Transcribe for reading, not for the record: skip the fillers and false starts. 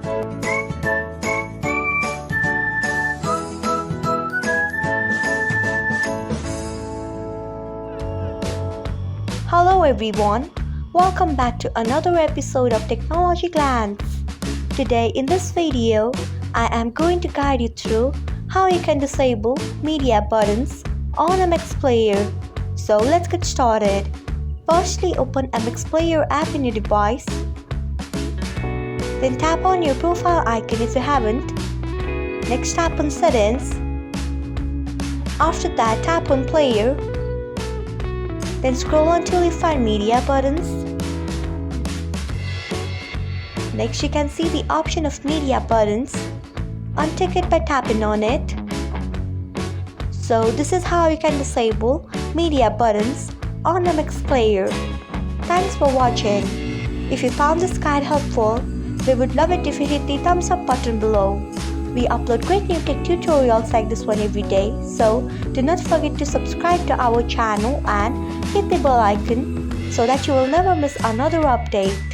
Hello everyone, welcome back to another episode of Technologyglance. Today in this video, I am going to guide you through how you can disable media buttons on MX Player. So let's get started. Firstly, open MX Player app in your device. Then tap on your profile icon if you haven't. Next, tap on Settings. After that, tap on Player. Then scroll until you find media buttons. Next, you can see the option of media buttons. Untick it by tapping on it. So this is how you can disable media buttons on MX Player. Thanks for watching. If you found this guide helpful, we would love it if you hit the thumbs up button below. We upload great new tech tutorials like this one every day, so do not forget to subscribe to our channel and hit the bell icon so that you will never miss another update.